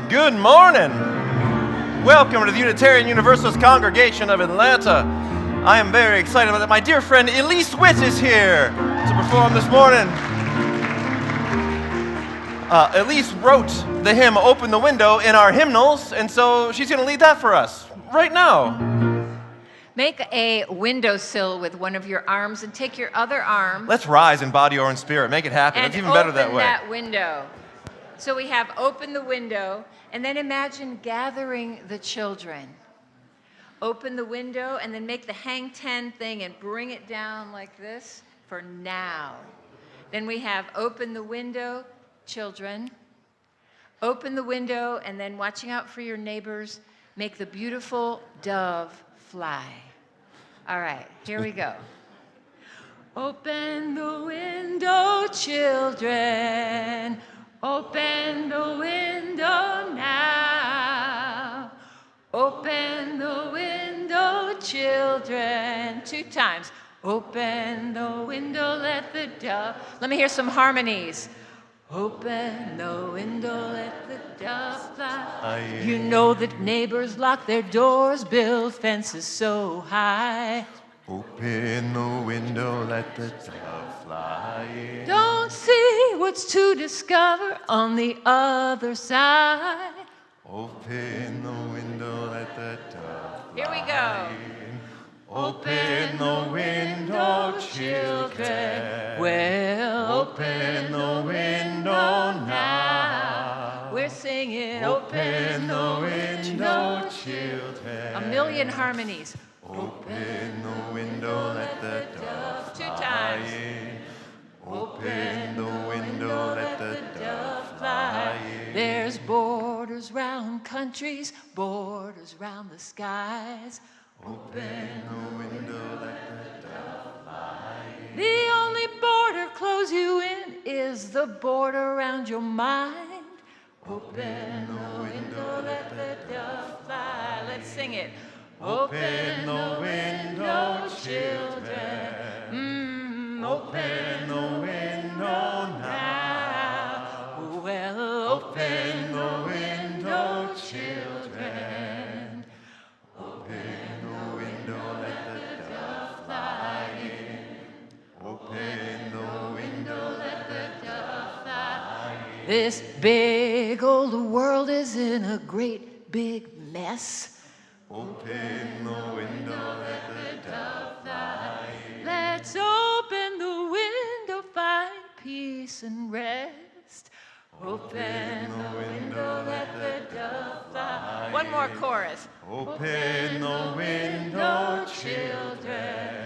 Good morning. Welcome to the Unitarian Universalist congregation of Atlanta. I am very excited that my dear friend Elise Witt is here to perform this morning. Elise wrote the hymn Open the Window in our hymnals, and so she's going to lead that for us right now. Make a windowsill with one of your arms and take your other arm. Let's rise in body or in spirit. Make it happen. It's even better that way. And open that window. So we have open the window, and then imagine gathering the children. Open the window, and then make the hang 10 thing and bring it down like this for now. Then we have open the window, children. Open the window, and then watching out for your neighbors, make the beautiful dove fly. All right, here we go. Open the window, children. Open the window now. Open the window, children. 2 times. Open the window, let the dove. Let me hear some harmonies. Open the window, let the dove fly. You know that neighbors lock their doors, build fences so high. Open the window, let the dove fly in. Don't see what's to discover on the other side. Open the window, let the dove fly Here we go. in. Open the window, children. Well, Open the window now. We're singing, Open the window, children. A million harmonies. Open the window, let the dove 2 fly times. in. Open the window, let the dove fly in. There's borders round countries, borders round the skies. Open the window, let the dove fly in. The only border close you in is the border around your mind. Open the window, let the dove fly. Let's sing it. Open the window, children. Open the window now. Well, Open the window, children. Open the window, let the dove fly in. Open the window, let the dove fly in. this big old world is in a great big mess. Open the window, let the dove fly in. Let's open the window, find peace and rest. Open the window, let the dove fly. One more chorus. Open the window, children.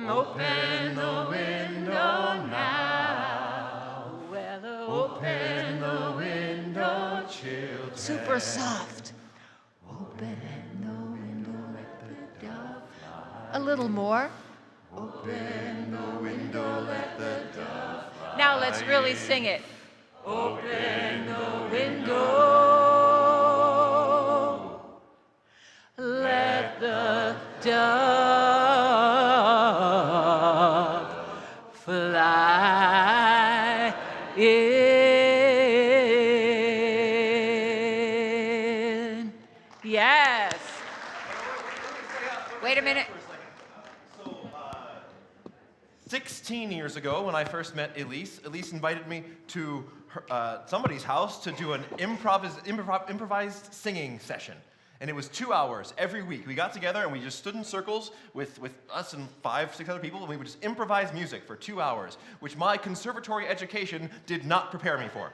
Open the window now. Well, Open the window, children. super soft. Open the window, let the dove fly. A little more. Open the window, let the dove fly. Now let's really sing it. Open the window. Let the dove fly in. Yes. Wait a minute. 16 years ago, when I first met Elise invited me to somebody's house to do an improvised singing session. And it was 2 hours every week. We got together and we just stood in circles with us and 5, 6 other people, and we would just improvise music for 2 hours, which my conservatory education did not prepare me for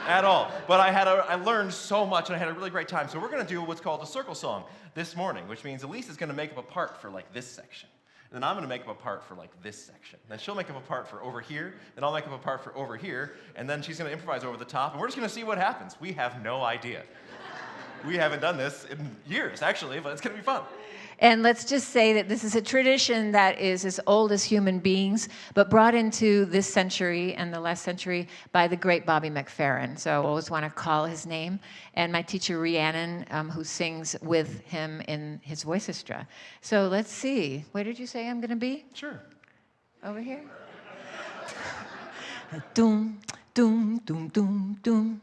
at all. But I learned so much and I had a really great time. So we're going to do what's called a circle song this morning, which means Elise is going to make up a part for like this section. Then I'm going to make up a part for like this section. Then she'll make up a part for over here. Then I'll make up a part for over here. And then she's going to improvise over the top. And we're just going to see what happens. We have no idea. We haven't done this in years, actually, but it's going to be fun. And let's just say that this is a tradition that is as old as human beings, but brought into this century and the last century by the great Bobby McFerrin. So I always want to call his name. And my teacher, Rhiannon, who sings with him in his voicestra. So let's see. Where did you say I'm going to be? Sure. Over here? Doom, doom, doom, doom, doom.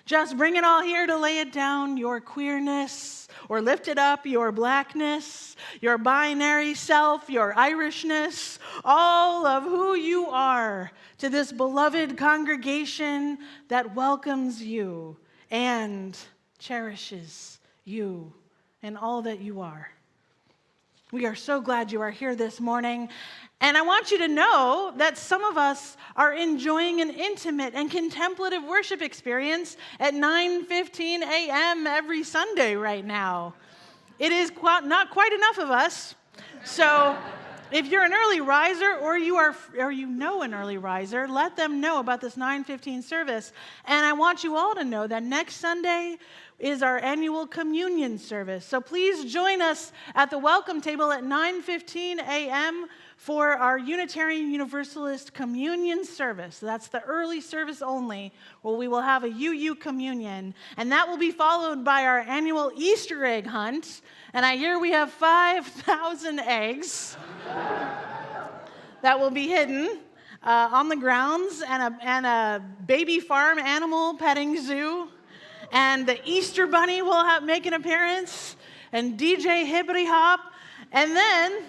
Just bring it all here to lay it down, your queerness, or lift it up, your blackness, your binary self, your Irishness, all of who you are to this beloved congregation that welcomes you and cherishes you and all that you are. We are so glad you are here this morning. And I want you to know that some of us are enjoying an intimate and contemplative worship experience at 9:15 a.m. every Sunday right now. It is not quite enough of us. So if you're an early riser or you know an early riser, let them know about this 9:15 service. And I want you all to know that next Sunday is our annual communion service. So please join us at the welcome table at 9:15 a.m. for our Unitarian Universalist communion service. That's the early service only, where we will have a UU communion. And that will be followed by our annual Easter egg hunt. And I hear we have 5,000 eggs that will be hidden on the grounds, and a baby farm animal petting zoo. And the Easter Bunny will make an appearance, and DJ Hippity Hop. And then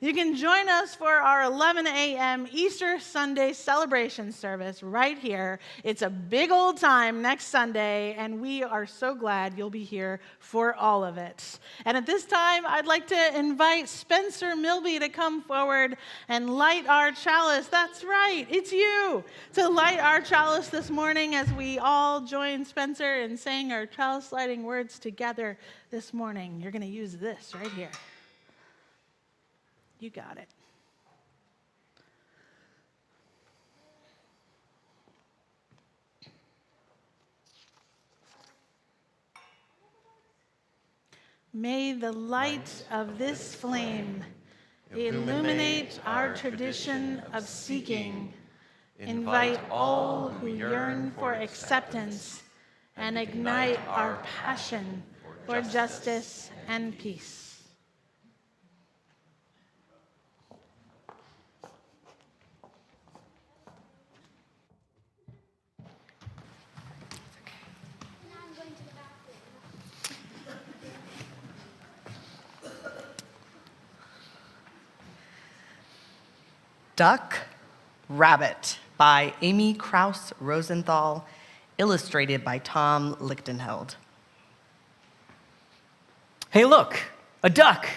you can join us for our 11 a.m. Easter Sunday celebration service right here. It's a big old time next Sunday, and we are so glad you'll be here for all of it. And at this time, I'd like to invite Spencer Milby to come forward and light our chalice. That's right, it's you, to light our chalice this morning as we all join Spencer in saying our chalice lighting words together this morning. You're going to use this right here. You got it. May the light of this flame illuminate our tradition of seeking, invite all who yearn for acceptance, and ignite our passion for justice and peace. Duck, Rabbit by Amy Krauss Rosenthal, illustrated by Tom Lichtenheld. Hey, look, a duck.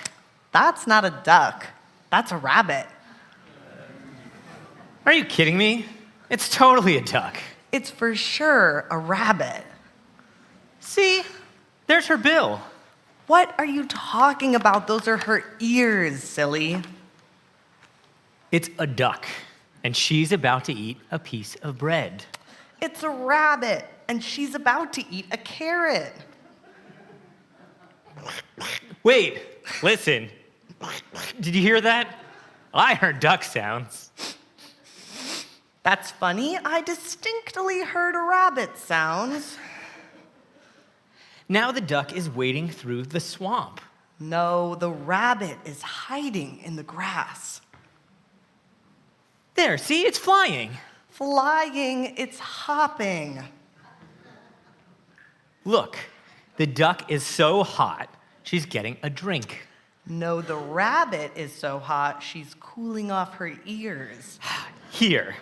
That's not a duck. That's a rabbit. Are you kidding me? It's totally a duck. It's for sure a rabbit. See, there's her bill. What are you talking about? Those are her ears, silly. It's a duck, and she's about to eat a piece of bread. It's a rabbit, and she's about to eat a carrot. Wait, listen. Did you hear that? I heard duck sounds. That's funny. I distinctly heard a rabbit sounds. Now the duck is wading through the swamp. No, the rabbit is hiding in the grass. There, see, it's flying. Flying, it's hopping. Look, the duck is so hot, she's getting a drink. No, the rabbit is so hot, she's cooling off her ears. Here,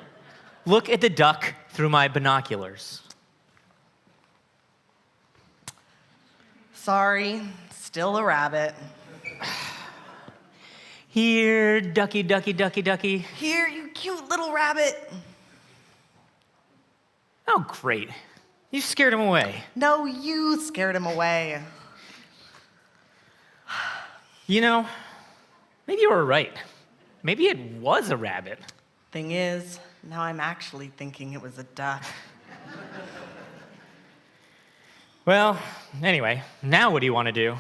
look at the duck through my binoculars. Sorry, still a rabbit. Here, ducky, ducky, ducky, ducky. Here, you cute little rabbit. Oh, great. You scared him away. No, you scared him away. You know, maybe you were right. Maybe it was a rabbit. Thing is, now I'm actually thinking it was a duck. Well, anyway, now what do you want to do?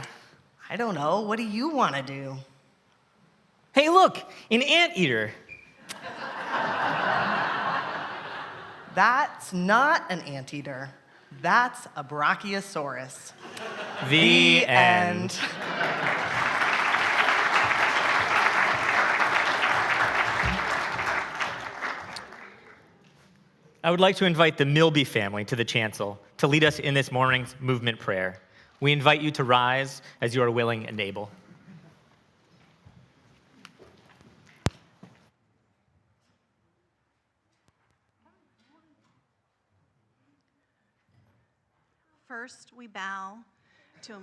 I don't know. What do you want to do? Hey, look, an anteater. That's not an anteater. That's a brachiosaurus. The end. I would like to invite the Milby family to the chancel to lead us in this morning's movement prayer. We invite you to rise as you are willing and able. First, we bow to a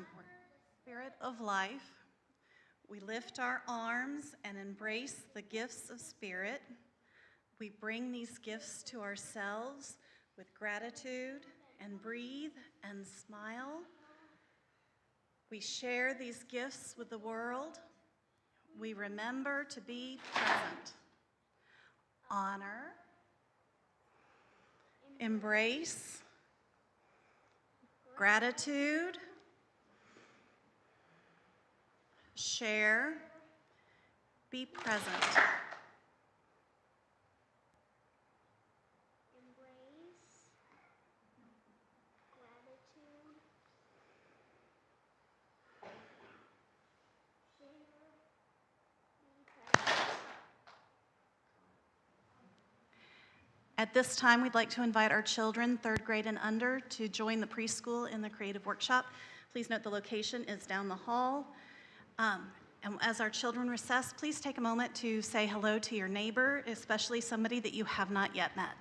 spirit of life. We lift our arms and embrace the gifts of spirit. We bring these gifts to ourselves with gratitude and breathe and smile. We share these gifts with the world. We remember to be present. Honor, embrace, gratitude, share, be present. At this time, we'd like to invite our children, 3rd grade and under, to join the preschool in the creative workshop. Please note the location is down the hall. And as our children recess, please take a moment to say hello to your neighbor, especially somebody that you have not yet met.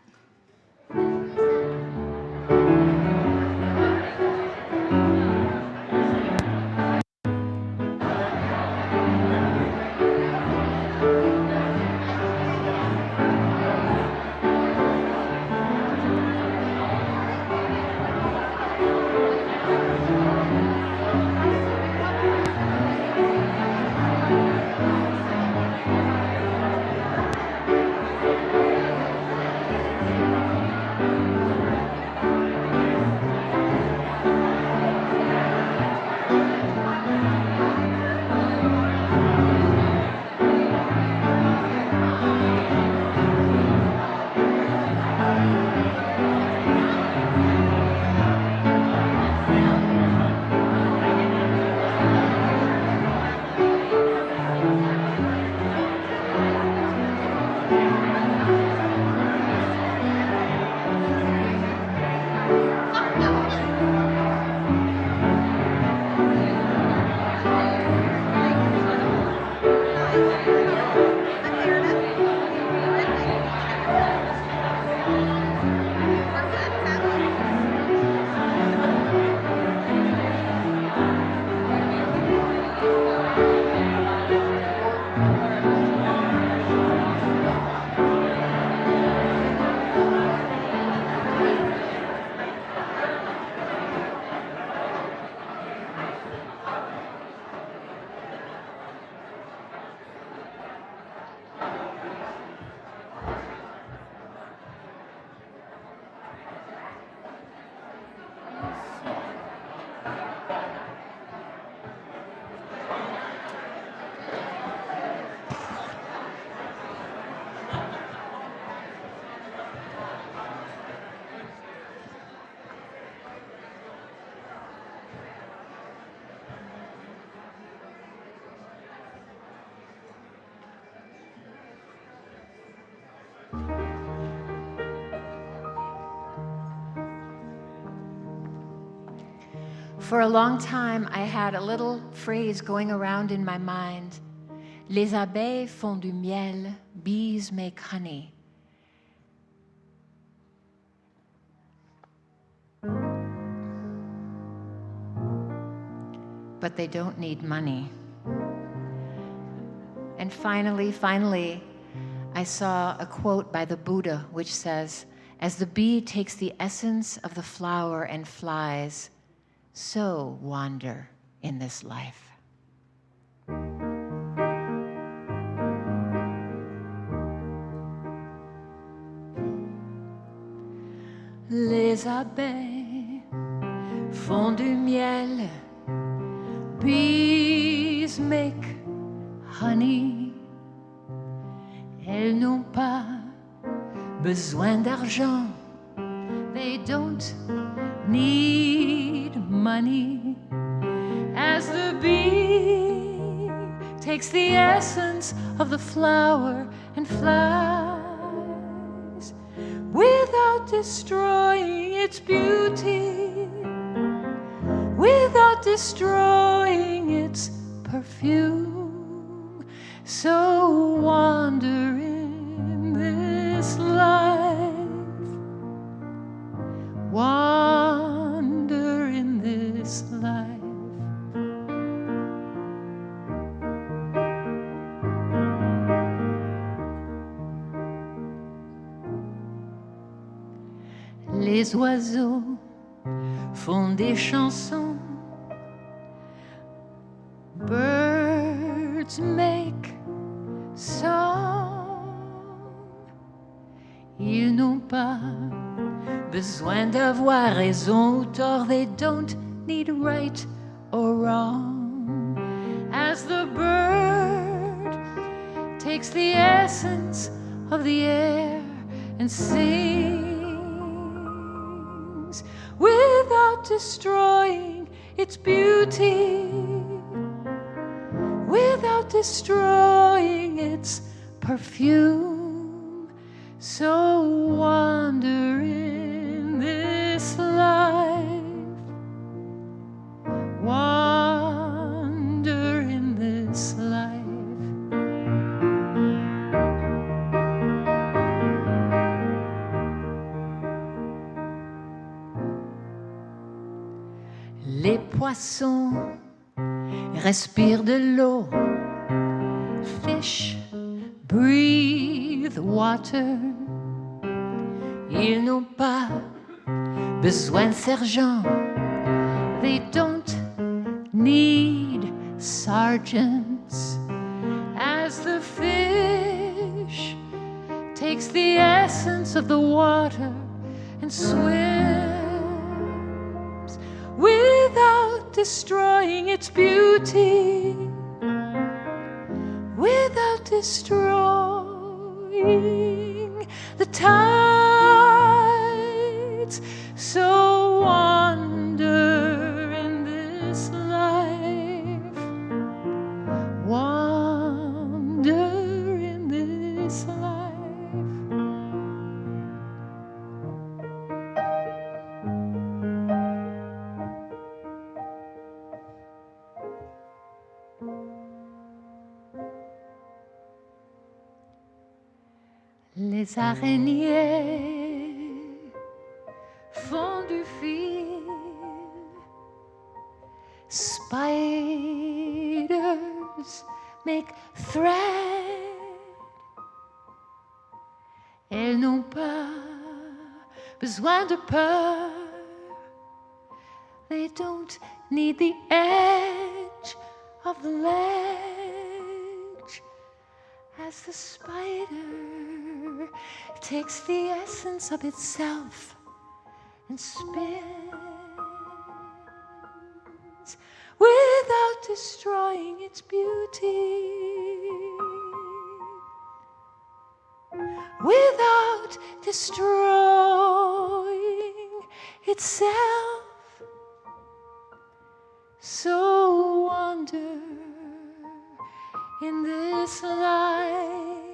For a long time, I had a little phrase going around in my mind. Les abeilles font du miel, bees make honey. But they don't need money. And finally, I saw a quote by the Buddha which says, "As the bee takes the essence of the flower and flies, so wander in this life." Les abeilles font du miel, bees make honey. Elles n'ont pas besoin d'argent, they don't need money. As the bee takes the essence of the flower and flies, without destroying its beauty, without destroying its perfume. So wander in this life, wander in this life. Les oiseaux font des chansons. Birds make song. Ils n'ont pas besoin d'avoir raison ou tort. They don't need right or wrong. As the bird takes the essence of the air and sings without destroying its beauty, without destroying its perfume. So wander in this life, wander in this life. Les poissons respirent de l'eau. Fish breathe water. Ils n'ont pas besoin de sergents. They don't need sergeants. As the fish takes the essence of the water and swims without destroying its beauty, without destroying the tides. So wander in this life, wander in this life. Les araignées font du fil. Spiders make thread. Elles n'ont pas besoin de peur. They don't need the edge of the ledge. As the spider takes the essence of itself and spins without destroying its beauty, without destroying itself. So wander in this life,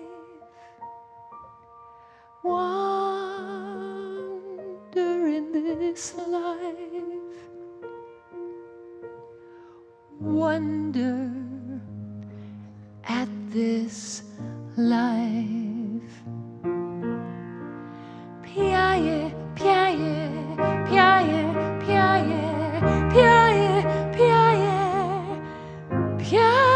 wander in this life, wonder at this life. Piaille, piaille, piaille, piaille, piaille, piaille, piaille.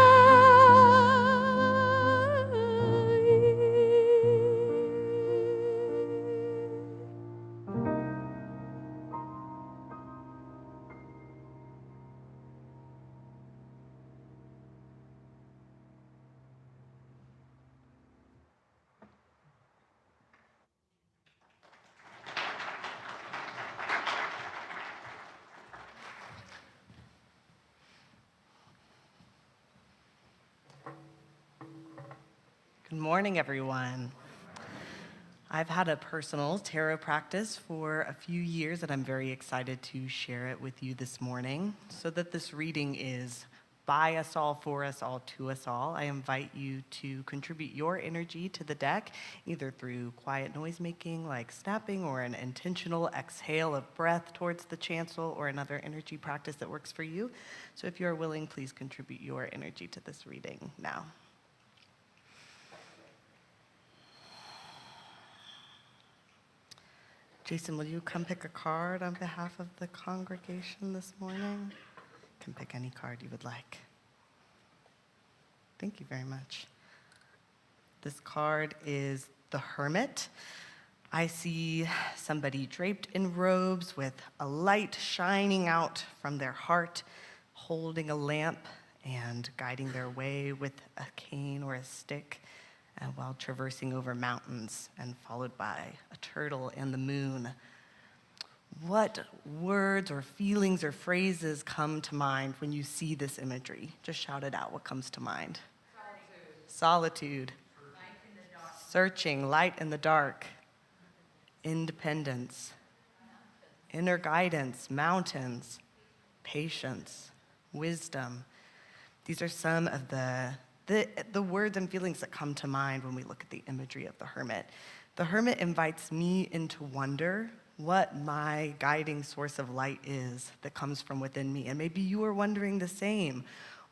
Good morning, everyone. I've had a personal tarot practice for a few years, and I'm very excited to share it with you this morning so that this reading is by us all, for us all, to us all. I invite you to contribute your energy to the deck, either through quiet noise making like snapping, or an intentional exhale of breath towards the chancel, or another energy practice that works for you. So if you're willing, please contribute your energy to this reading now. Jason, will you come pick a card on behalf of the congregation this morning? You can pick any card you would like. Thank you very much. This card is the Hermit. I see somebody draped in robes with a light shining out from their heart, holding a lamp and guiding their way with a cane or a stick, while traversing over mountains, and followed by a turtle and the moon. What words or feelings or phrases come to mind when you see this imagery? Just shout it out. What comes to mind? Solitude. Light in the dark. Searching, light in the dark. Independence. Inner guidance, mountains, patience, wisdom. These are some of the words and feelings that come to mind when we look at the imagery of the hermit. The hermit invites me into wonder what my guiding source of light is that comes from within me. And maybe you are wondering the same.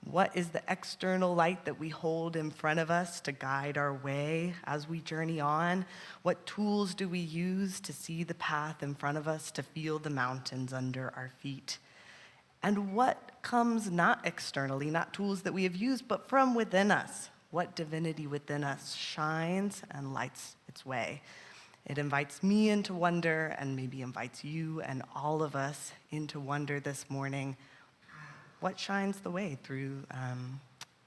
What is the external light that we hold in front of us to guide our way as we journey on? What tools do we use to see the path in front of us, to feel the mountains under our feet? And what comes not externally, not tools that we have used, but from within us? What divinity within us shines and lights its way? It invites me into wonder, and maybe invites you and all of us into wonder this morning. What shines the way through,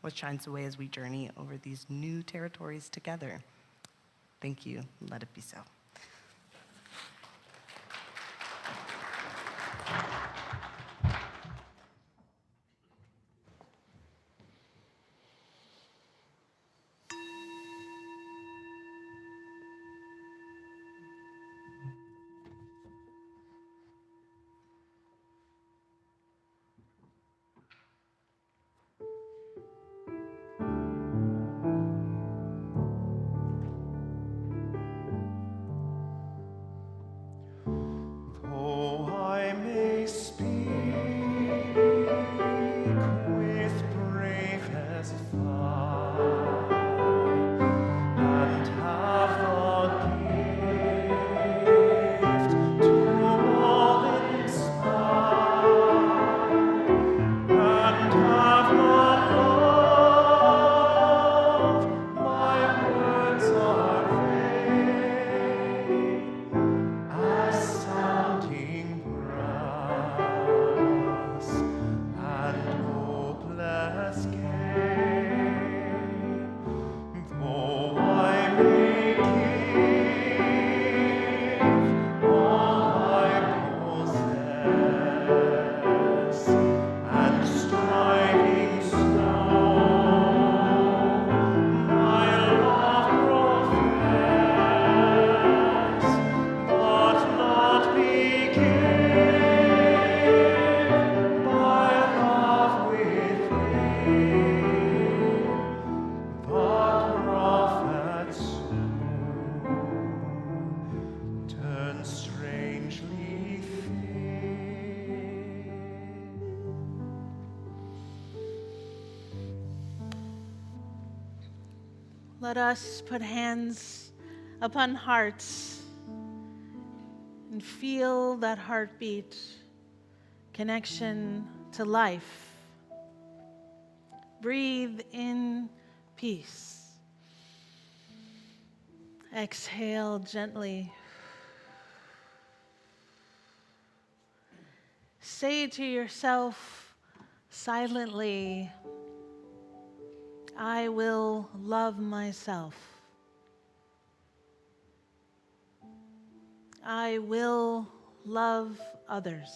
what shines the way as we journey over these new territories together? Thank you. Let it be so. Let us put hands upon hearts and feel that heartbeat, connection to life. Breathe in peace. Exhale gently. Say to yourself silently, I will love myself. I will love others.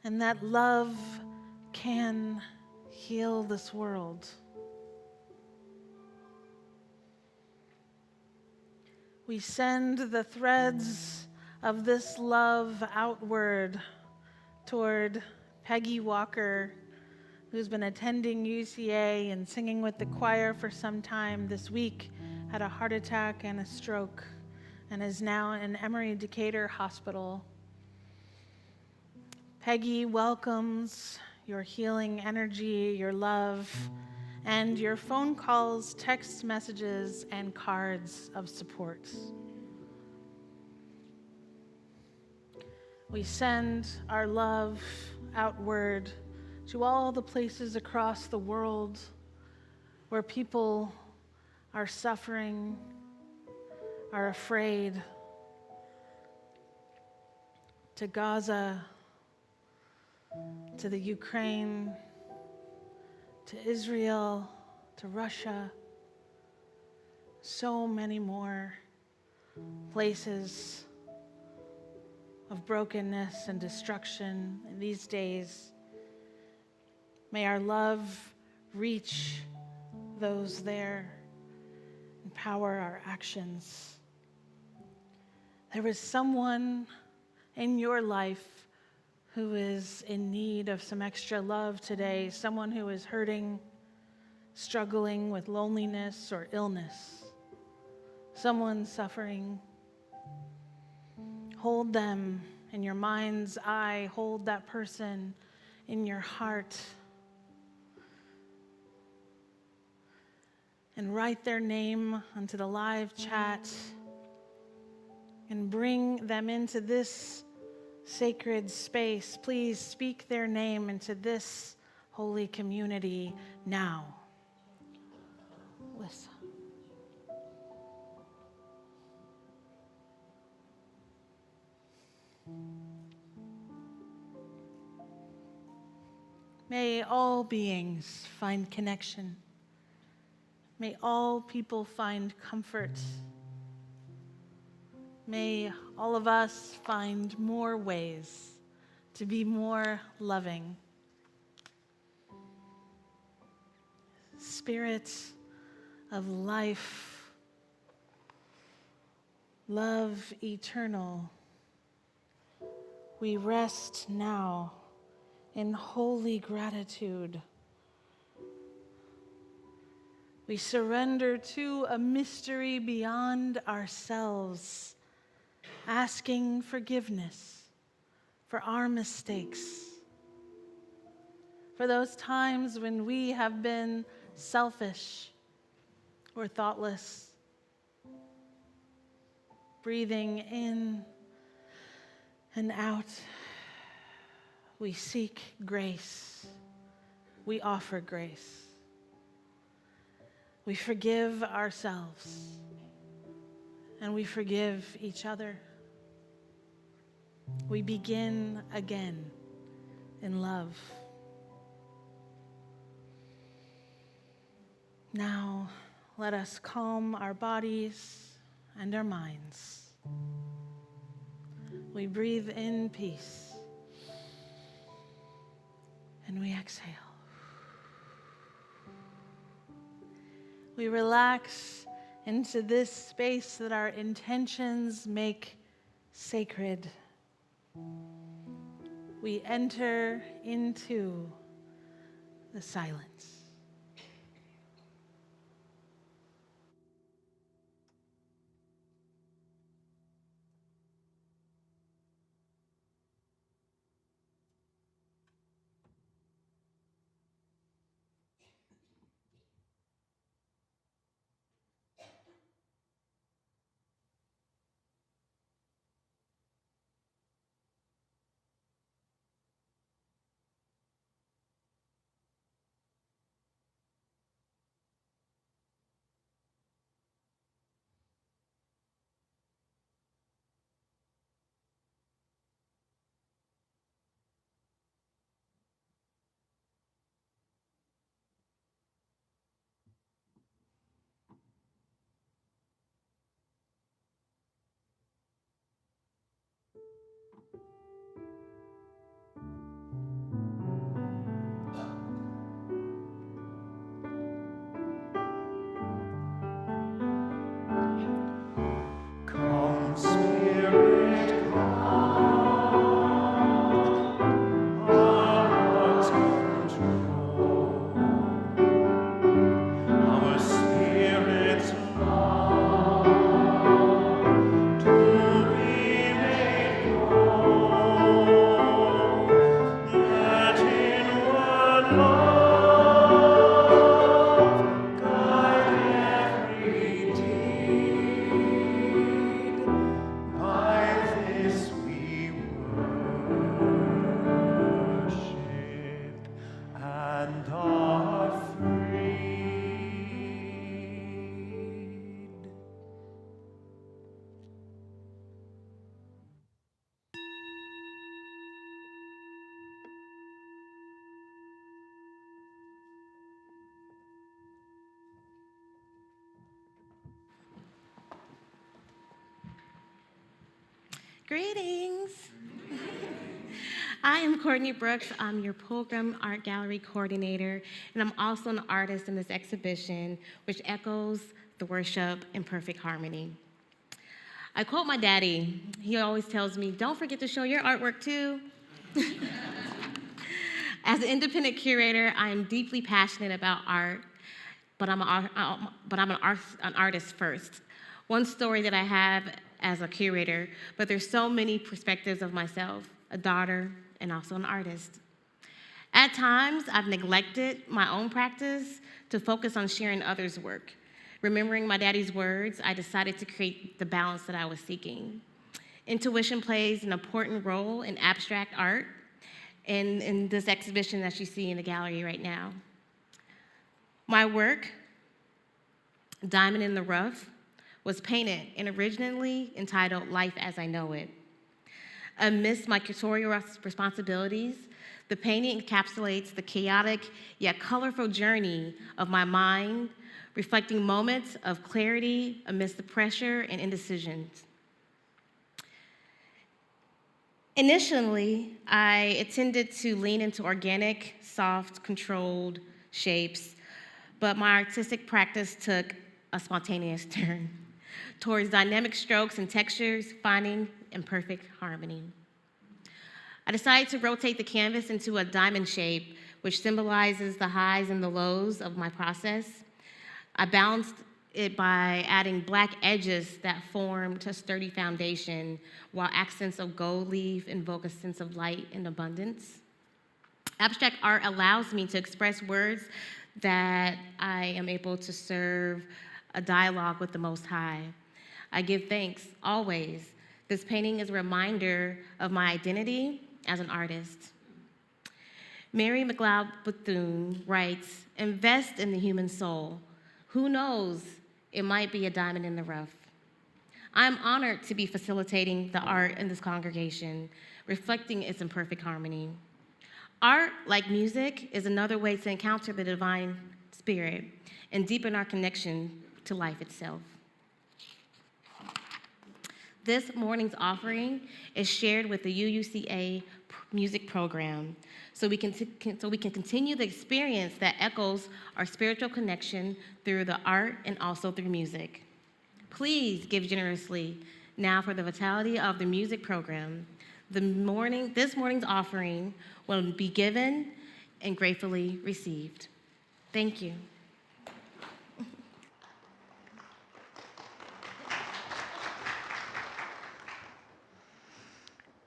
And that love can heal this world. We send the threads of this love outward toward Peggy Walker, who's been attending UCA and singing with the choir for some time. This week had a heart attack and a stroke and is now in Emory Decatur Hospital. Peggy welcomes your healing energy, your love, and your phone calls, text messages, and cards of support. We send our love outward to all the places across the world where people are suffering, are afraid, to Gaza, to the Ukraine, to Israel, to Russia, so many more places of brokenness and destruction in these days. May our love reach those there, empower our actions. There is someone in your life who is in need of some extra love today, someone who is hurting, struggling with loneliness or illness, someone suffering. Hold them in your mind's eye, hold that person in your heart, and write their name onto the live chat and bring them into this sacred space. Please speak their name into this holy community now. Listen. May all beings find connection. May all people find comfort. May all of us find more ways to be more loving. Spirit of life, love eternal, we rest now in holy gratitude. We surrender to a mystery beyond ourselves, asking forgiveness for our mistakes, for those times when we have been selfish or thoughtless, breathing in and out. We seek grace. We offer grace. We forgive ourselves, and we forgive each other. We begin again in love. Now, let us calm our bodies and our minds. We breathe in peace, and we exhale. We relax into this space that our intentions make sacred. We enter into the silence. Greetings. I am Courtney Brooks. I'm your Pilgrim Art Gallery coordinator, and I'm also an artist in this exhibition, which echoes the worship in perfect harmony. I quote my daddy. He always tells me, don't forget to show your artwork too. As an independent curator, I am deeply passionate about art, but I'm an artist first. One story that I have as a curator, but there's so many perspectives of myself, a daughter, and also an artist. At times, I've neglected my own practice to focus on sharing others' work. Remembering my daddy's words, I decided to create the balance that I was seeking. Intuition plays an important role in abstract art and in this exhibition that you see in the gallery right now. My work, Diamond in the Rough, was painted and originally entitled Life as I Know It. Amidst my curatorial responsibilities, the painting encapsulates the chaotic yet colorful journey of my mind, reflecting moments of clarity amidst the pressure and indecisions. Initially, I intended to lean into organic, soft, controlled shapes, but my artistic practice took a spontaneous turn towards dynamic strokes and textures, finding imperfect harmony. I decided to rotate the canvas into a diamond shape, which symbolizes the highs and the lows of my process. I balanced it by adding black edges that formed a sturdy foundation, while accents of gold leaf invoke a sense of light and abundance. Abstract art allows me to express words that I am able to serve a dialogue with the Most High. I give thanks always. This painting is a reminder of my identity as an artist. Mary McLeod Bethune writes, invest in the human soul. Who knows, it might be a diamond in the rough. I'm honored to be facilitating the art in this congregation, reflecting its imperfect harmony. Art, like music, is another way to encounter the divine spirit and deepen our connection to life itself. This morning's offering is shared with the UUCA music program, so we can continue the experience that echoes our spiritual connection through the art and also through music. Please give generously now for the vitality of the music program. This morning's offering will be given and gratefully received. Thank you.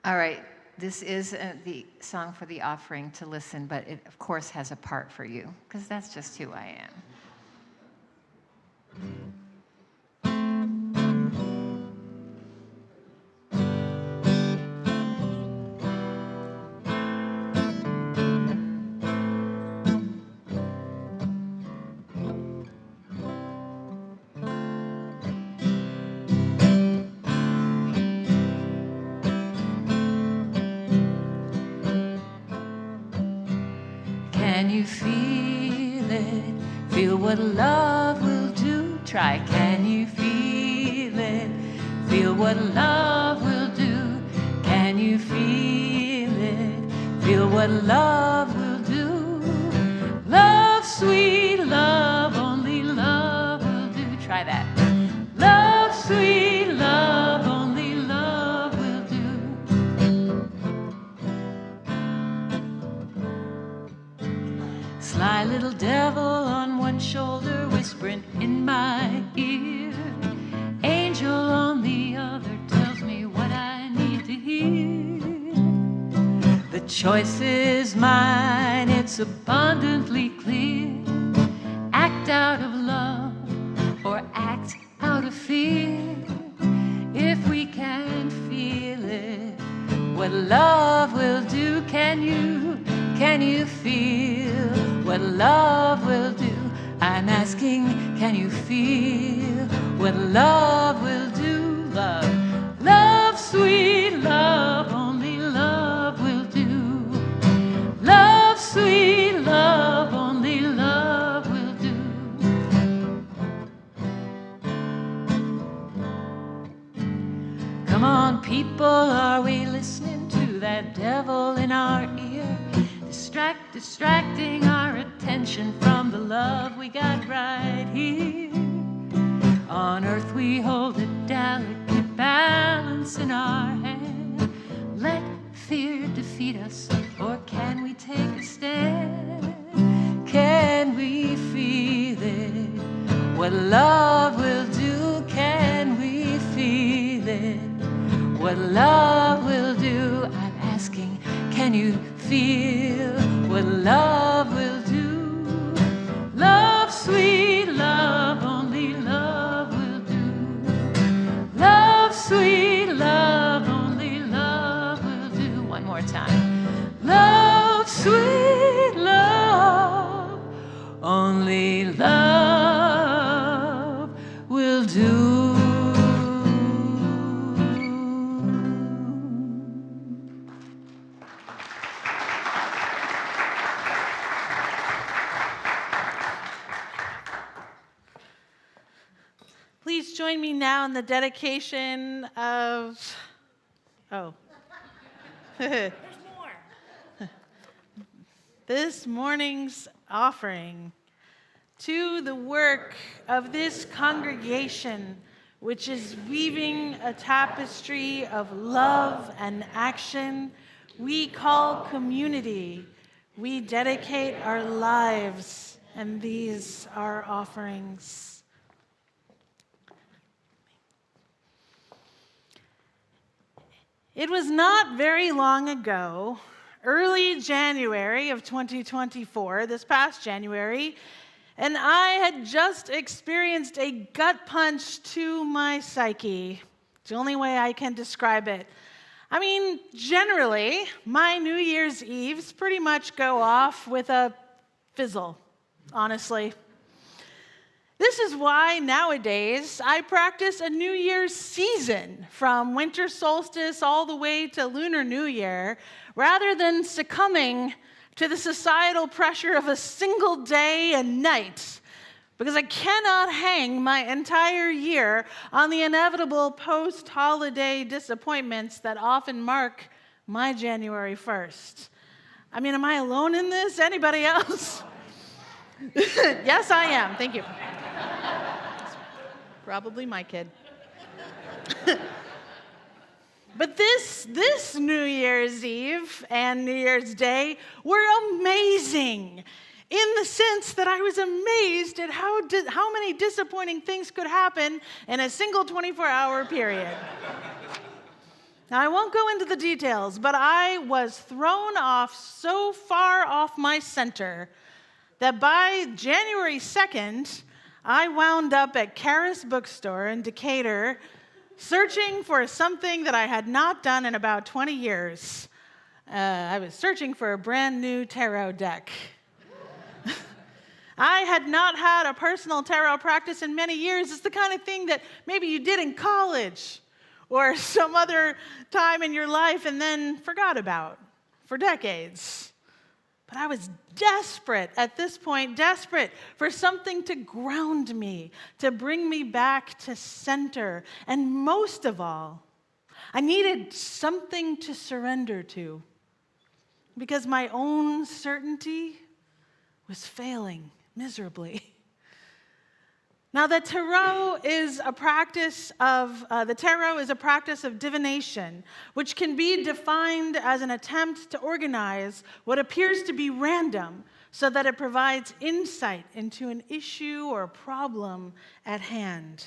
All right, this is the song for the offering to listen, but it, of course, has a part for you, because that's just who I am. Can you feel it? Feel what love will do. Try, can you feel it? Feel what love will do. Can you feel it? Feel what love will do. Love, sweet love, only love will do. Try that. Love, sweet love, only love will do. Sly little devil on one shoulder, whispering in my ear. Angel on the other tells me what I need to hear. The choice is mine, it's abundantly clear. Act out of love or act out of fear. If we can feel it, what love will do, can you feel what love will do? I'm asking, can you feel what love will do? Love, love, sweet love, only love will do. Love, sweet love, only love will do. Come on, people distracting our attention from the love we got right here. On earth we hold a delicate balance in our hand. Let fear defeat us, or can we take a stand? Can we feel it? What love will do? Can we feel it? What love will do? I'm asking, can you feel what love will do? Love, sweet love, only love will do. Love, sweet love, only love will do. One more time. Love, sweet love, only love will do. Please join me now in the dedication of, There's more. This morning's offering to the work of this congregation, which is weaving a tapestry of love and action we call community. We dedicate our lives, and these are offerings. It was not very long ago, early January of 2024, this past January, and I had just experienced a gut punch to my psyche. It's the only way I can describe it. I mean, generally, my New Year's Eves pretty much go off with a fizzle, honestly. This is why nowadays I practice a New Year's season from winter solstice all the way to Lunar New Year, rather than succumbing to the societal pressure of a single day and night, because I cannot hang my entire year on the inevitable post-holiday disappointments that often mark my January 1st. I mean, am I alone in this? Anybody else? Yes, I am. Thank you. Probably my kid. But this New Year's Eve and New Year's Day were amazing, in the sense that I was amazed at how many disappointing things could happen in a single 24-hour period. Now, I won't go into the details, but I was thrown off so far off my center that by January 2nd, I wound up at Karis Bookstore in Decatur, searching for something that I had not done in about 20 years. I was searching for a brand new tarot deck. I had not had a personal tarot practice in many years. It's the kind of thing that maybe you did in college or some other time in your life and then forgot about for decades. But I was desperate at this point, desperate for something to ground me, to bring me back to center. And most of all, I needed something to surrender to, because my own certainty was failing miserably. Now, the tarot is a practice of divination, which can be defined as an attempt to organize what appears to be random so that it provides insight into an issue or problem at hand.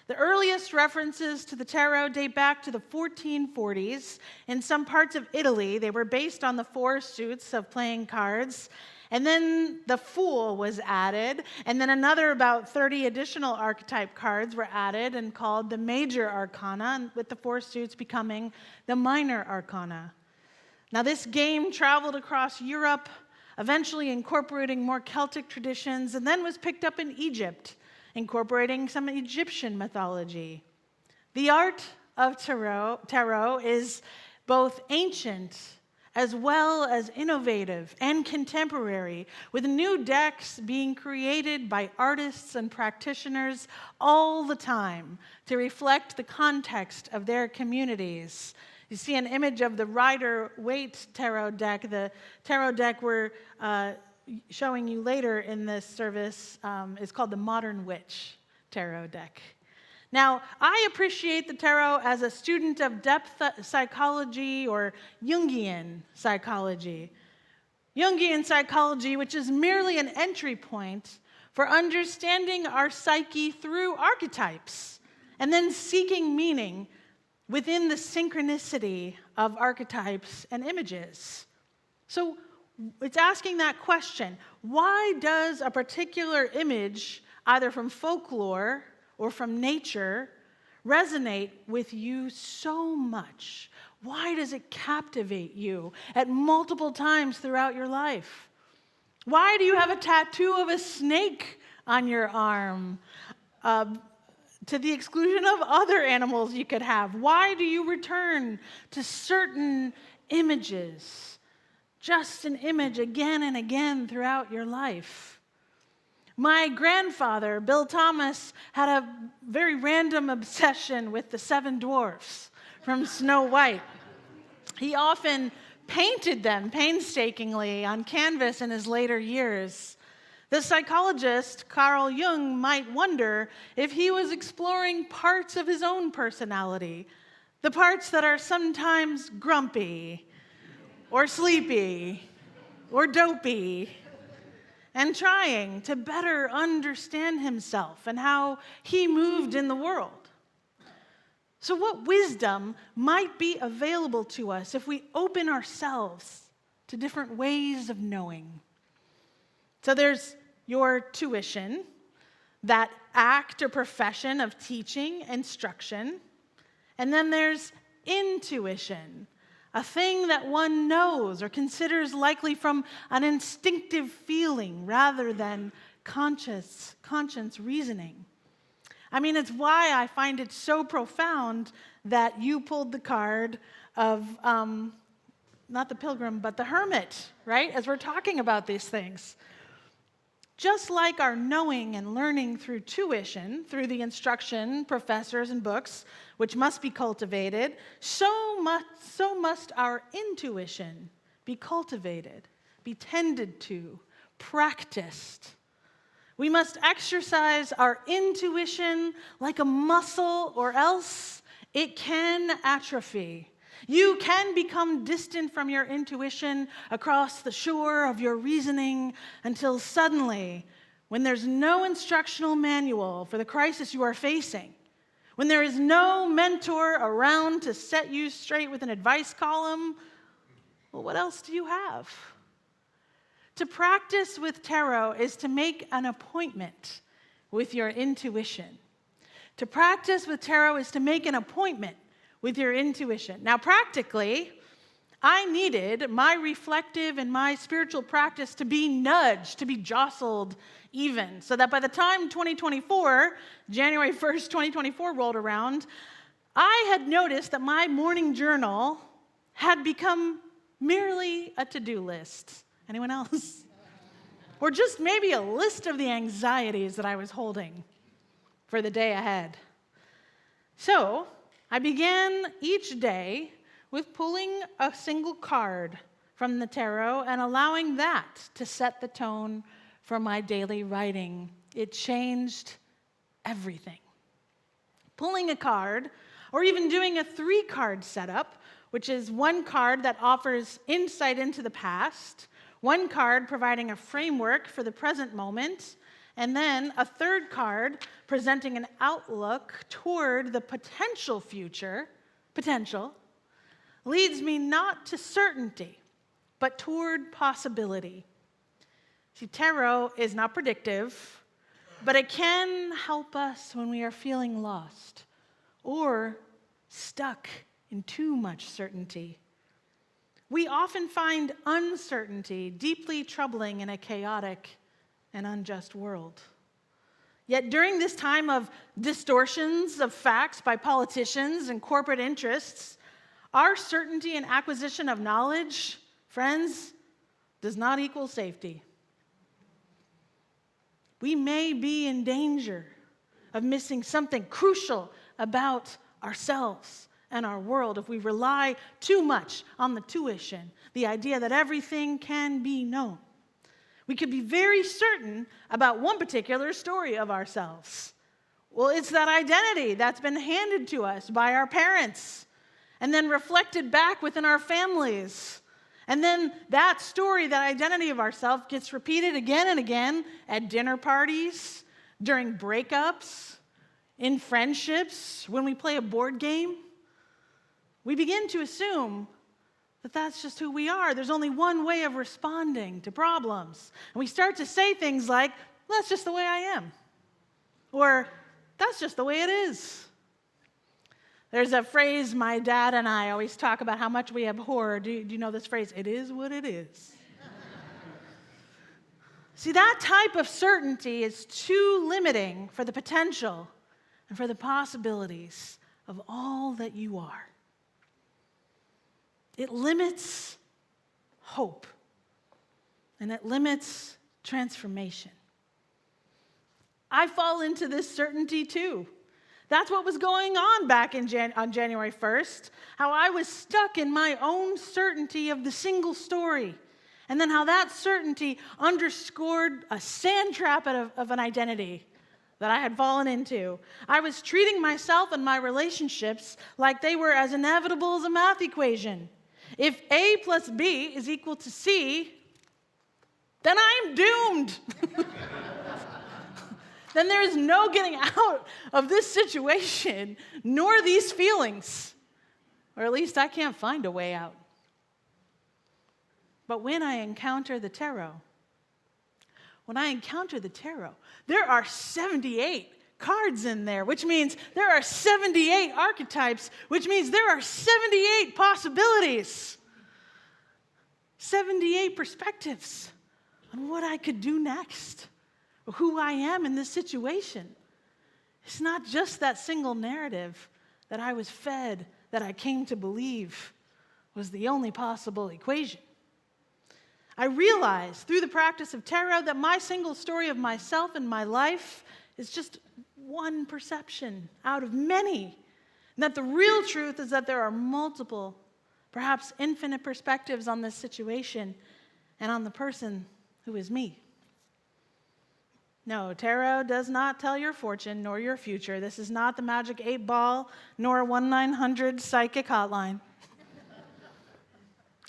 The earliest references to the tarot date back to the 1440s. In some parts of Italy, they were based on the 4 suits of playing cards. And then the Fool was added, and then another about 30 additional archetype cards were added and called the Major Arcana, with the 4 suits becoming the Minor Arcana. Now, this game traveled across Europe, eventually incorporating more Celtic traditions, and then was picked up in Egypt, incorporating some Egyptian mythology. The art of tarot is both ancient as well as innovative and contemporary, with new decks being created by artists and practitioners all the time to reflect the context of their communities. You see an image of the Rider-Waite tarot deck. The tarot deck we're showing you later in this service is called the Modern Witch tarot deck. Now, I appreciate the tarot as a student of depth psychology or Jungian psychology. Jungian psychology, which is merely an entry point for understanding our psyche through archetypes and then seeking meaning within the synchronicity of archetypes and images. So it's asking that question, why does a particular image, either from folklore or from nature, resonate with you so much? Why does it captivate you at multiple times throughout your life? Why do you have a tattoo of a snake on your arm, to the exclusion of other animals you could have? Why do you return to certain images, just an image again and again throughout your life? My grandfather, Bill Thomas, had a very random obsession with the 7 dwarfs from Snow White. He often painted them painstakingly on canvas in his later years. The psychologist Carl Jung might wonder if he was exploring parts of his own personality, the parts that are sometimes grumpy or sleepy or dopey, and trying to better understand himself and how he moved in the world. So what wisdom might be available to us if we open ourselves to different ways of knowing? So there's your tuition, that act or profession of teaching, instruction. And then there's intuition, a thing that one knows or considers likely from an instinctive feeling rather than conscience reasoning. I mean, it's why I find it so profound that you pulled the card of, not the pilgrim, but the hermit, right? As we're talking about these things. Just like our knowing and learning through tuition, through the instruction, professors, and books, which must be cultivated, so must our intuition be cultivated, be tended to, practiced. We must exercise our intuition like a muscle, or else it can atrophy. You can become distant from your intuition across the shore of your reasoning until suddenly, when there's no instructional manual for the crisis you are facing, when there is no mentor around to set you straight with an advice column, well, what else do you have? To practice with tarot is to make an appointment with your intuition. To practice with tarot is to make an appointment with your intuition. Now, practically, I needed my reflective and my spiritual practice to be nudged, to be jostled even, so that by the time January 1st, 2024 rolled around, I had noticed that my morning journal had become merely a to-do list. Anyone else? Or just maybe a list of the anxieties that I was holding for the day ahead. So I began each day with pulling a single card from the tarot and allowing that to set the tone for my daily writing. It changed everything. Pulling a card, or even doing a 3-card setup, which is one card that offers insight into the past, one card providing a framework for the present moment, and then a 3rd card presenting an outlook toward the potential future, leads me not to certainty, but toward possibility. See, tarot is not predictive, but it can help us when we are feeling lost or stuck in too much certainty. We often find uncertainty deeply troubling in a chaotic and unjust world. Yet during this time of distortions of facts by politicians and corporate interests, our certainty and acquisition of knowledge, friends, does not equal safety. We may be in danger of missing something crucial about ourselves and our world if we rely too much on the tuition, the idea that everything can be known. We could be very certain about one particular story of ourselves. Well, it's that identity that's been handed to us by our parents and then reflected back within our families. And then that story, that identity of ourselves gets repeated again and again at dinner parties, during breakups, in friendships, when we play a board game. We begin to assume that that's just who we are. There's only one way of responding to problems. And we start to say things like, well, that's just the way I am. Or, that's just the way it is. There's a phrase my dad and I always talk about how much we abhor. Do you know this phrase? It is what it is. See, that type of certainty is too limiting for the potential and for the possibilities of all that you are. It limits hope, and it limits transformation. I fall into this certainty too. That's what was going on back on January 1st, how I was stuck in my own certainty of the single story, and then how that certainty underscored a sand trap of an identity that I had fallen into. I was treating myself and my relationships like they were as inevitable as a math equation. If A plus B is equal to C, then I'm doomed. Then there is no getting out of this situation, nor these feelings. Or at least I can't find a way out. But when I encounter the tarot, there are 78 cards in there, which means there are 78 archetypes, which means there are 78 possibilities, 78 perspectives on what I could do next, or who I am in this situation. It's not just that single narrative that I was fed, that I came to believe was the only possible equation. I realized through the practice of tarot that my single story of myself and my life is just one perception out of many. And that the real truth is that there are multiple, perhaps infinite perspectives on this situation and on the person who is me. No, tarot does not tell your fortune nor your future. This is not the magic 8-ball nor a 1-900 psychic hotline.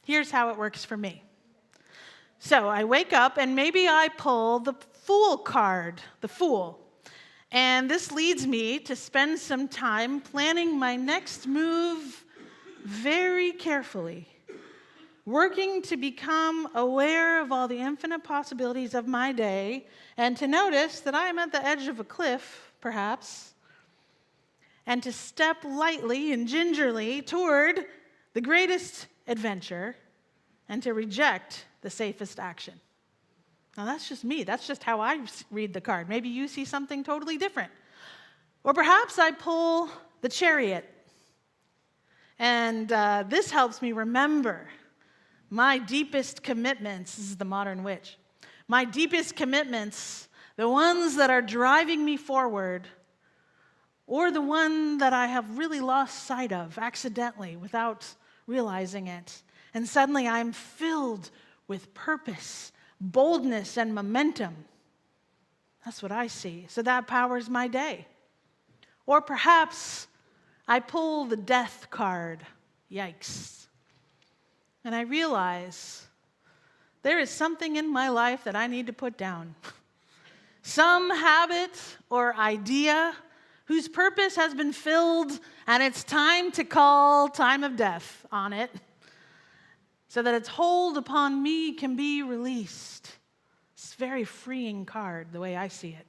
Here's how it works for me. So I wake up and maybe I pull the Fool card, the Fool. And this leads me to spend some time planning my next move very carefully, working to become aware of all the infinite possibilities of my day and to notice that I am at the edge of a cliff, perhaps, and to step lightly and gingerly toward the greatest adventure and to reject the safest action. Now, that's just me. That's just how I read the card. Maybe you see something totally different. Or perhaps I pull the Chariot. And this helps me remember my deepest commitments. This is the modern witch. My deepest commitments, the ones that are driving me forward, or the one that I have really lost sight of accidentally without realizing it. And suddenly I'm filled with purpose, boldness, and momentum. That's what I see. So that powers my day. Or perhaps I pull the Death card. Yikes. And I realize there is something in my life that I need to put down. Some habit or idea whose purpose has been filled, and it's time to call time of death on it, so that its hold upon me can be released. It's a very freeing card, the way I see it.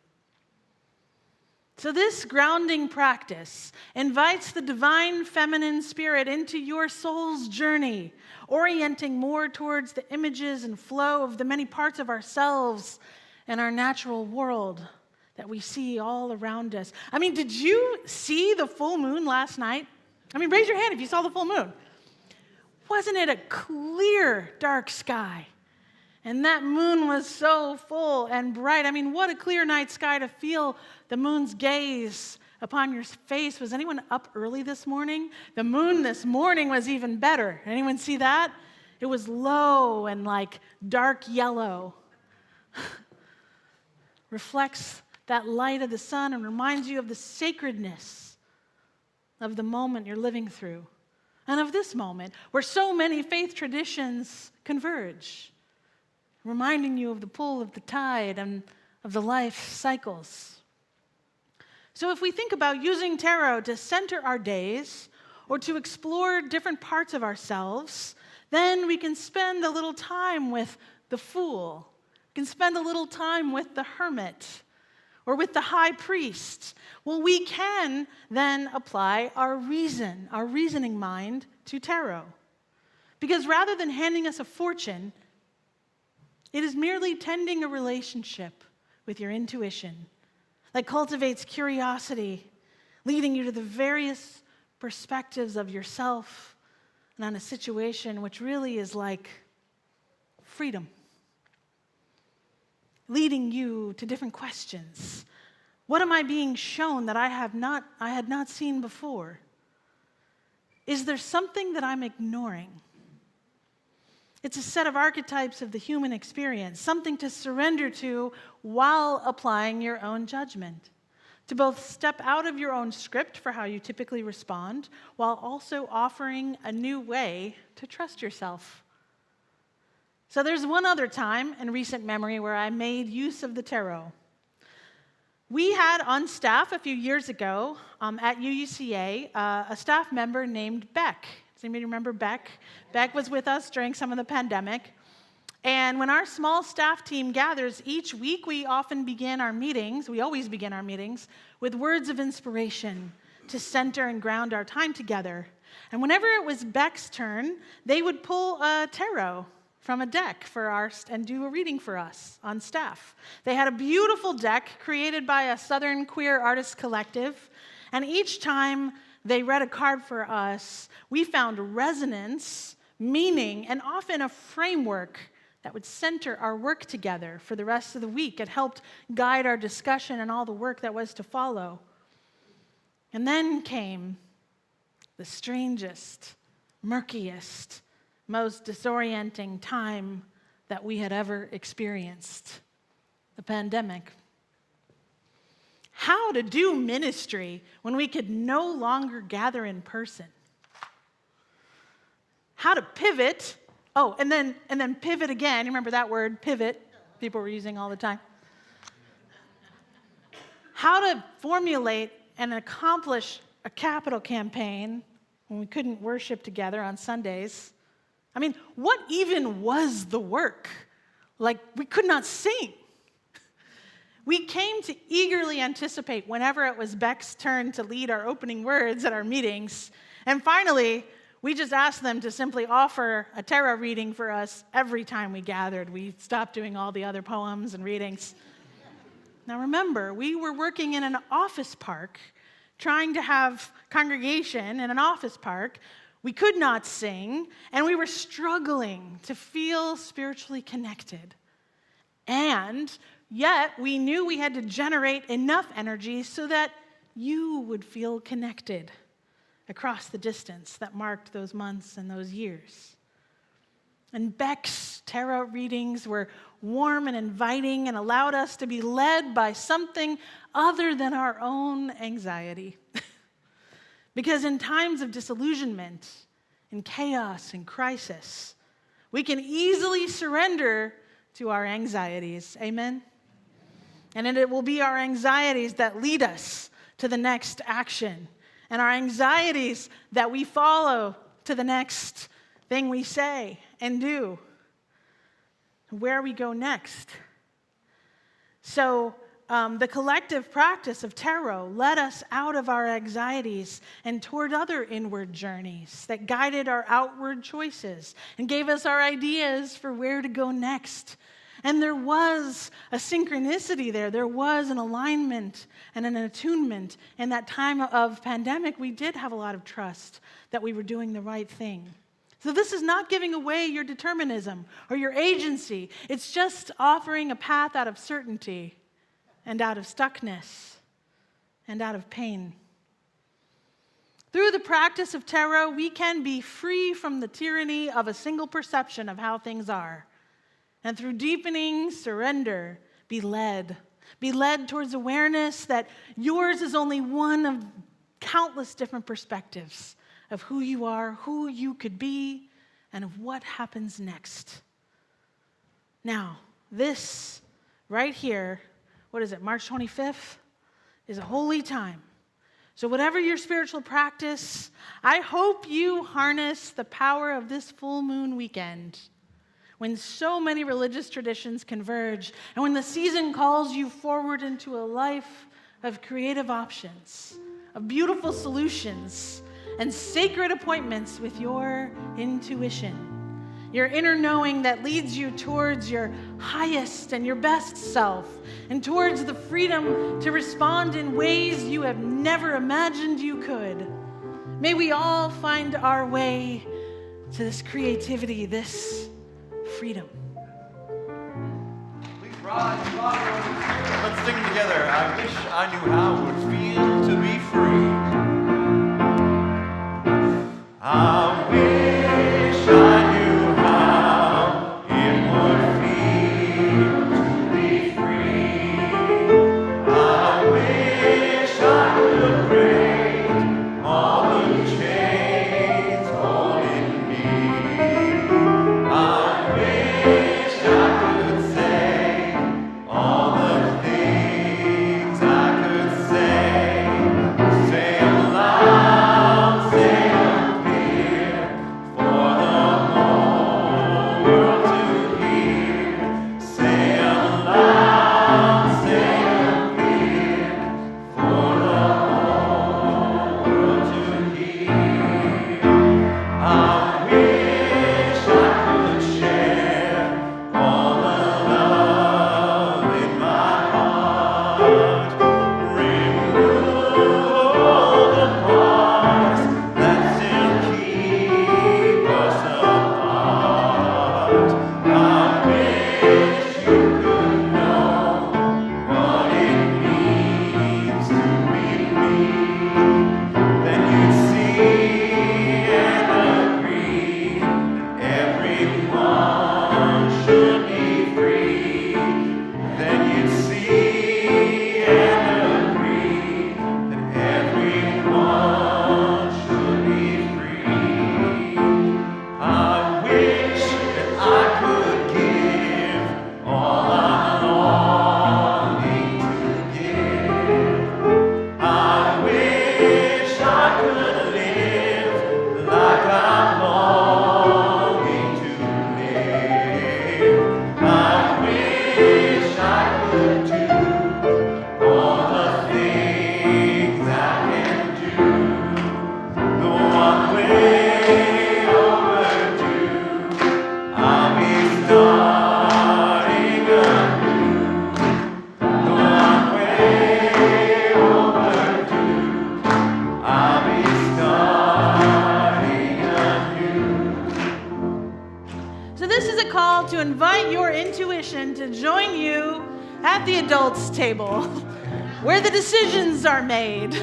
So this grounding practice invites the divine feminine spirit into your soul's journey, orienting more towards the images and flow of the many parts of ourselves and our natural world that we see all around us. I mean, did you see the full moon last night? I mean, raise your hand if you saw the full moon. Wasn't it a clear, dark sky? And that moon was so full and bright. I mean, what a clear night sky to feel the moon's gaze upon your face. Was anyone up early this morning? The moon this morning was even better. Anyone see that? It was low and like dark yellow. Reflects that light of the sun and reminds you of the sacredness of the moment you're living through, and of this moment where so many faith traditions converge, reminding you of the pull of the tide and of the life cycles. So if we think about using tarot to center our days or to explore different parts of ourselves, then we can spend a little time with the fool. We can spend a little time with the hermit or with the high priest. Well, we can then apply our reasoning mind to tarot. Because rather than handing us a fortune, it is merely tending a relationship with your intuition that cultivates curiosity, leading you to the various perspectives of yourself and on a situation, which really is like freedom, leading you to different questions. What am I being shown that I had not seen before? Is there something that I'm ignoring? It's a set of archetypes of the human experience, something to surrender to while applying your own judgment, to both step out of your own script for how you typically respond, while also offering a new way to trust yourself. So there's one other time in recent memory where I made use of the tarot. We had on staff a few years ago at UUCA a staff member named Beck. Does anybody remember Beck? Beck was with us during some of the pandemic. And when our small staff team gathers each week, we always begin our meetings, with words of inspiration to center and ground our time together. And whenever it was Beck's turn, they would pull a tarot from a deck and do a reading for us on staff. They had a beautiful deck created by a Southern queer artist collective, and each time they read a card for us, we found resonance, meaning, and often a framework that would center our work together for the rest of the week. It helped guide our discussion and all the work that was to follow. And then came the strangest, murkiest, most disorienting time that we had ever experienced, the pandemic. How to do ministry when we could no longer gather in person. How to pivot, and then pivot again. You remember that word, pivot, people were using all the time. How to formulate and accomplish a capital campaign when we couldn't worship together on Sundays. I mean, what even was the work? Like, we could not sing. We came to eagerly anticipate whenever it was Beck's turn to lead our opening words at our meetings. And finally, we just asked them to simply offer a tarot reading for us every time we gathered. We stopped doing all the other poems and readings. Now remember, we were working in an office park, trying to have congregation in an office park. We could not sing, and we were struggling to feel spiritually connected. And yet, we knew we had to generate enough energy so that you would feel connected across the distance that marked those months and those years. And Beck's tarot readings were warm and inviting and allowed us to be led by something other than our own anxiety. Because in times of disillusionment, in chaos and crisis, we can easily surrender to our anxieties. Amen? And it will be our anxieties that lead us to the next action, and our anxieties that we follow to the next thing we say and do, where we go next. So the collective practice of tarot led us out of our anxieties and toward other inward journeys that guided our outward choices and gave us our ideas for where to go next. And there was a synchronicity there. There was an alignment and an attunement. In that time of pandemic, we did have a lot of trust that we were doing the right thing. So this is not giving away your determinism or your agency. It's just offering a path out of certainty and out of stuckness. and out of pain. Through the practice of tarot, we can be free from the tyranny of a single perception of how things are. And through deepening surrender, be led towards awareness that yours is only one of countless different perspectives of who you are, who you could be, and of what happens next. Now, this right here, what is it, March 25th, is a holy time. So whatever your spiritual practice, I hope you harness the power of this full moon weekend when so many religious traditions converge and when the season calls you forward into a life of creative options, of beautiful solutions, and sacred appointments with your intuition. Your inner knowing that leads you towards your highest and your best self, and towards the freedom to respond in ways you have never imagined you could. May we all find our way to this creativity, this freedom. Please rise. Let's sing together. I wish I knew how it would feel to be free. I wish I knew how it would feel to be free. I wish I could break all the chains holding me. I wish I could say all the things I could say. Say them loud, say them clear, for the whole world to hear. Say them loud, say them clear, for the whole world to hear. I wish I could share all the love in my heart. Remove all the parts that still keep us apart. I wish you could know what it means to be me. Then you'd see and agree that everyone should be free. Then you'd see and agree that everyone should be free. I wish that I could give all I'm longing to give. I wish I could live like I'm longing to live. I wish I could do all the things I can do. Though I'm way overdue, I'll be starting anew. Though I'm way overdue, I'll be starting anew. So this is a call to invite your intuition to join you at the adults' table, where the decisions are made.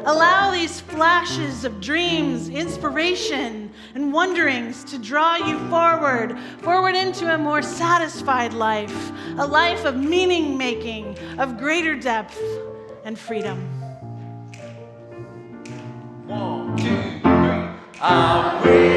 Allow these flashes of dreams, inspiration, and wonderings to draw you forward into a more satisfied life, a life of meaning-making, of greater depth and freedom. 1, 2, 3. I wish